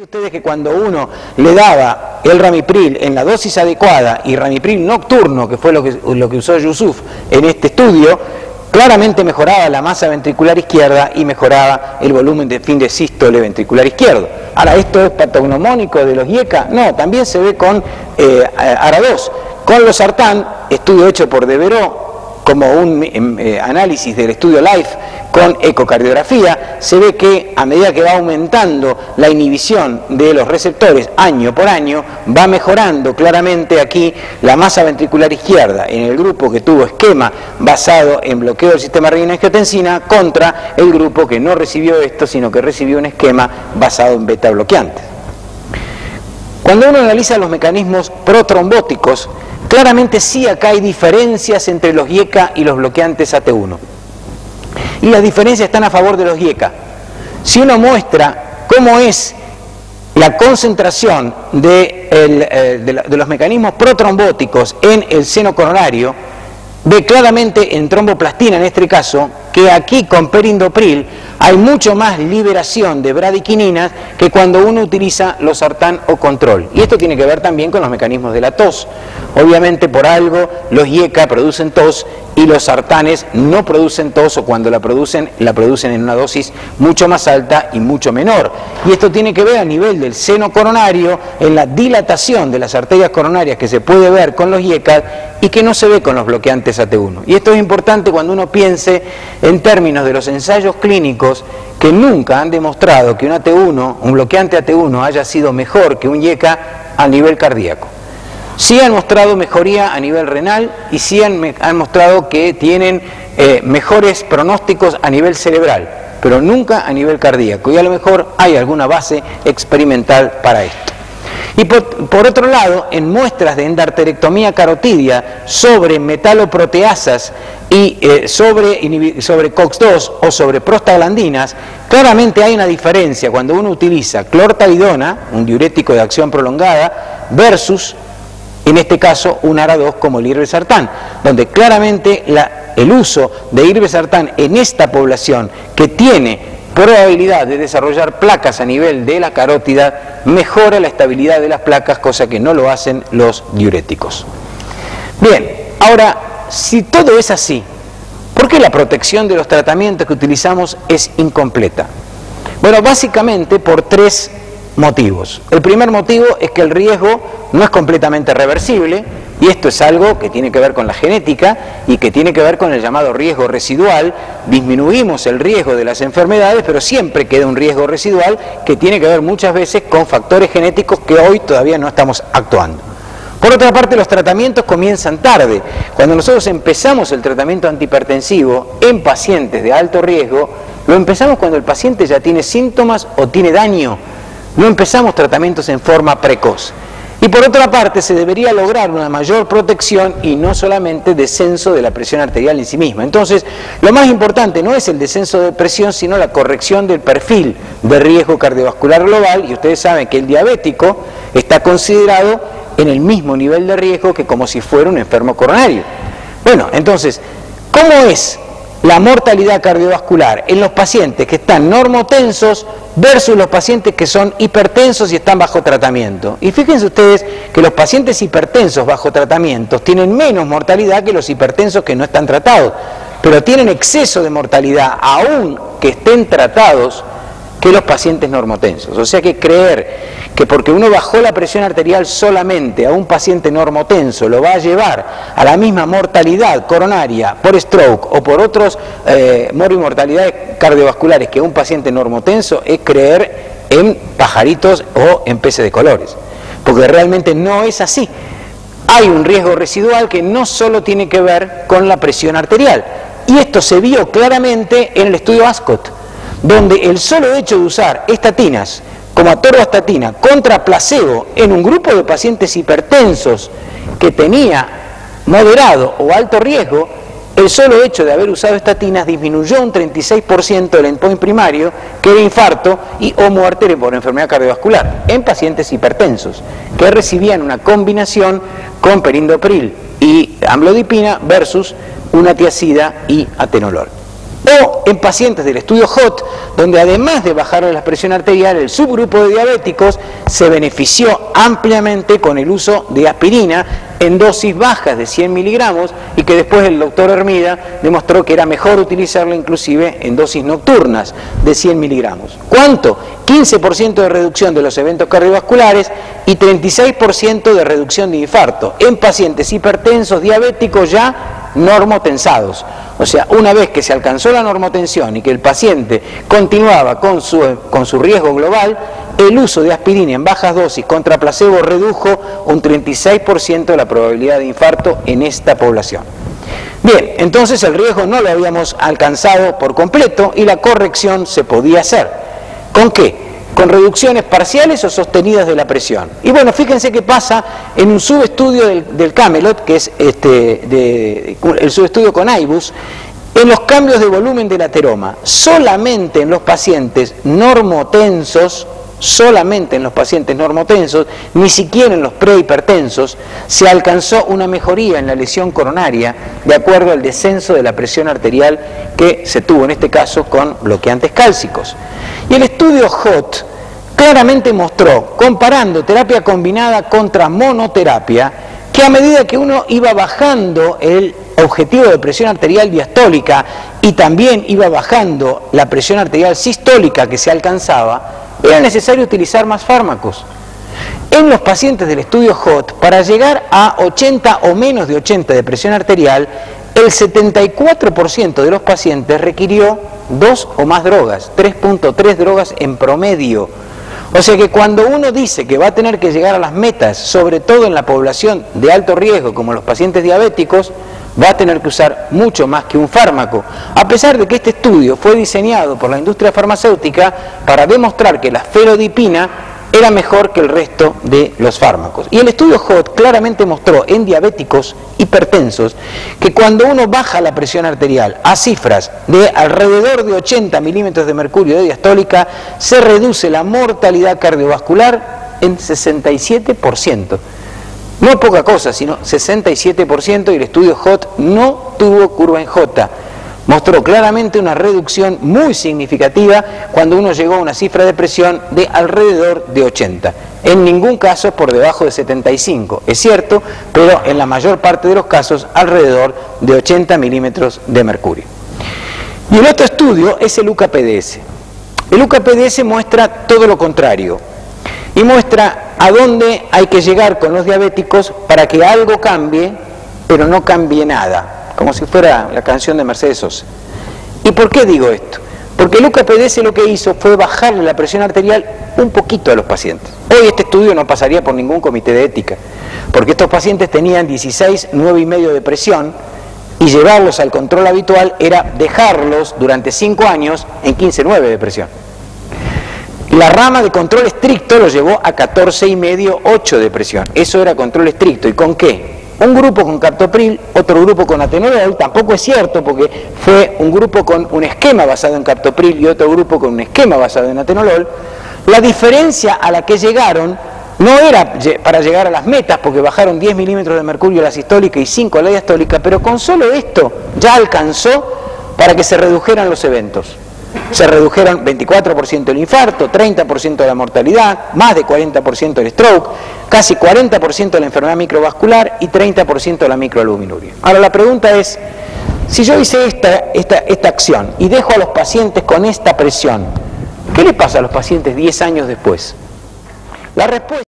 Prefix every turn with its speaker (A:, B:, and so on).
A: Ustedes que cuando uno le daba el ramipril en la dosis adecuada y ramipril nocturno, que fue lo que usó Yusuf en este estudio, claramente mejoraba la masa ventricular izquierda y mejoraba el volumen de fin de sístole ventricular izquierdo. Ahora, ¿esto es patognomónico de los IECA? No, también se ve con ARA2. Con los sartán, estudio hecho por Devereux, como un análisis del estudio LIFE con ecocardiografía, se ve que a medida que va aumentando la inhibición de los receptores año por año, va mejorando claramente aquí la masa ventricular izquierda en el grupo que tuvo esquema basado en bloqueo del sistema renina-angiotensina contra el grupo que no recibió esto, sino que recibió un esquema basado en beta bloqueantes. Cuando uno analiza los mecanismos protrombóticos, claramente sí acá hay diferencias entre los IECA y los bloqueantes AT1. Y las diferencias están a favor de los IECA. Si uno muestra cómo es la concentración de los mecanismos protrombóticos en el seno coronario, ve claramente en tromboplastina en este caso que aquí con perindopril hay mucho más liberación de bradiquininas que cuando uno utiliza los sartán o control. Y esto tiene que ver también con los mecanismos de la tos. Obviamente por algo los IECA producen tos y los sartanes no producen tos, o cuando la producen en una dosis mucho más alta y mucho menor. Y esto tiene que ver a nivel del seno coronario, en la dilatación de las arterias coronarias que se puede ver con los IECA y que no se ve con los bloqueantes AT1. Y esto es importante cuando uno piense en términos de los ensayos clínicos que nunca han demostrado que un AT1, un bloqueante AT1 haya sido mejor que un IECA a nivel cardíaco. Sí han mostrado mejoría a nivel renal y sí han mostrado que tienen mejores pronósticos a nivel cerebral, pero nunca a nivel cardíaco, y a lo mejor hay alguna base experimental para esto. Y por otro lado, en muestras de endarterectomía carotidia sobre metaloproteasas y sobre COX-2 o sobre prostaglandinas, claramente hay una diferencia cuando uno utiliza clortalidona, un diurético de acción prolongada, versus en este caso un ARA2 como el irbesartán, donde claramente el uso de irbesartán en esta población que tiene probabilidad de desarrollar placas a nivel de la carótida mejora la estabilidad de las placas, cosa que no lo hacen los diuréticos. Bien, ahora, si todo es así, ¿por qué la protección de los tratamientos que utilizamos es incompleta? Bueno, básicamente por tres motivos. El primer motivo es que el riesgo no es completamente reversible, y esto es algo que tiene que ver con la genética y que tiene que ver con el llamado riesgo residual. Disminuimos el riesgo de las enfermedades, pero siempre queda un riesgo residual que tiene que ver muchas veces con factores genéticos que hoy todavía no estamos actuando. Por otra parte, los tratamientos comienzan tarde. Cuando nosotros empezamos el tratamiento antihipertensivo en pacientes de alto riesgo, lo empezamos cuando el paciente ya tiene síntomas o tiene daño. No empezamos tratamientos en forma precoz. Y por otra parte, se debería lograr una mayor protección y no solamente descenso de la presión arterial en sí misma. Entonces, lo más importante no es el descenso de presión, sino la corrección del perfil de riesgo cardiovascular global. Y ustedes saben que el diabético está considerado en el mismo nivel de riesgo que como si fuera un enfermo coronario. Bueno, entonces, ¿cómo es la mortalidad cardiovascular en los pacientes que están normotensos versus los pacientes que son hipertensos y están bajo tratamiento? Y fíjense ustedes que los pacientes hipertensos bajo tratamiento tienen menos mortalidad que los hipertensos que no están tratados, pero tienen exceso de mortalidad, aún que estén tratados, que los pacientes normotensos. O sea que creer que porque uno bajó la presión arterial solamente a un paciente normotenso lo va a llevar a la misma mortalidad coronaria por stroke o por otros morbimortalidades cardiovasculares que un paciente normotenso es creer en pajaritos o en peces de colores, porque realmente no es así. Hay un riesgo residual que no solo tiene que ver con la presión arterial, y esto se vio claramente en el estudio ASCOT, donde el solo hecho de usar estatinas como atorvastatina contra placebo en un grupo de pacientes hipertensos que tenía moderado o alto riesgo, el solo hecho de haber usado estatinas disminuyó un 36% el endpoint primario, que era infarto o muerte por enfermedad cardiovascular, en pacientes hipertensos, que recibían una combinación con perindopril y amlodipina versus una tiazida y atenolol. O en pacientes del estudio HOT, donde además de bajar la presión arterial, el subgrupo de diabéticos se benefició ampliamente con el uso de aspirina en dosis bajas de 100 miligramos y que después el doctor Hermida demostró que era mejor utilizarlo inclusive en dosis nocturnas de 100 miligramos. ¿Cuánto? 15% de reducción de los eventos cardiovasculares y 36% de reducción de infarto en pacientes hipertensos diabéticos ya normotensados. O sea, una vez que se alcanzó la normotensión y que el paciente continuaba con su riesgo global, el uso de aspirina en bajas dosis contra placebo redujo un 36% de la probabilidad de infarto en esta población. Bien, entonces el riesgo no lo habíamos alcanzado por completo y la corrección se podía hacer. ¿Con qué? Con reducciones parciales o sostenidas de la presión. Y bueno, fíjense qué pasa en un subestudio del Camelot, que es el subestudio con IBUS, en los cambios de volumen del ateroma. Solamente en los pacientes normotensos, ni siquiera en los prehipertensos, se alcanzó una mejoría en la lesión coronaria de acuerdo al descenso de la presión arterial que se tuvo en este caso con bloqueantes cálcicos. Y el estudio HOT claramente mostró, comparando terapia combinada contra monoterapia, que a medida que uno iba bajando el objetivo de presión arterial diastólica y también iba bajando la presión arterial sistólica que se alcanzaba, era necesario utilizar más fármacos. En los pacientes del estudio HOT, para llegar a 80 o menos de 80 de presión arterial, el 74% de los pacientes requirió 2 o más drogas, 3.3 drogas en promedio. O sea que cuando uno dice que va a tener que llegar a las metas, sobre todo en la población de alto riesgo, como los pacientes diabéticos, va a tener que usar mucho más que un fármaco, a pesar de que este estudio fue diseñado por la industria farmacéutica para demostrar que la fenodiazepina era mejor que el resto de los fármacos. Y el estudio HOT claramente mostró en diabéticos hipertensos que cuando uno baja la presión arterial a cifras de alrededor de 80 milímetros de mercurio de diastólica, se reduce la mortalidad cardiovascular en 67%. No es poca cosa, sino 67%, y el estudio HOT no tuvo curva en J. Mostró claramente una reducción muy significativa cuando uno llegó a una cifra de presión de alrededor de 80. En ningún caso por debajo de 75, es cierto, pero en la mayor parte de los casos alrededor de 80 milímetros de mercurio. Y el otro estudio es el UCA-PDS. El UCA-PDS muestra todo lo contrario y muestra a dónde hay que llegar con los diabéticos para que algo cambie, pero no cambie nada. Como si fuera la canción de Mercedes Sosa. ¿Y por qué digo esto? Porque el UCA-PDS lo que hizo fue bajarle la presión arterial un poquito a los pacientes. Hoy este estudio no pasaría por ningún comité de ética, porque estos pacientes tenían 16, 9,5 de presión, y llevarlos al control habitual era dejarlos durante 5 años en 15,9 de presión. La rama de control estricto lo llevó a 14,5, 8 de presión. Eso era control estricto. ¿Y con qué? Un grupo con captopril, otro grupo con atenolol. Tampoco es cierto, porque fue un grupo con un esquema basado en captopril y otro grupo con un esquema basado en atenolol. La diferencia a la que llegaron no era para llegar a las metas, porque bajaron 10 milímetros de mercurio a la sistólica y 5 a la diastólica, pero con solo esto ya alcanzó para que se redujeran los eventos. Se redujeron 24% el infarto, 30% la mortalidad, más de 40% el stroke, casi 40% la enfermedad microvascular y 30% la microalbuminuria. Ahora la pregunta es, si yo hice esta acción y dejo a los pacientes con esta presión, ¿qué le pasa a los pacientes 10 años después? La respuesta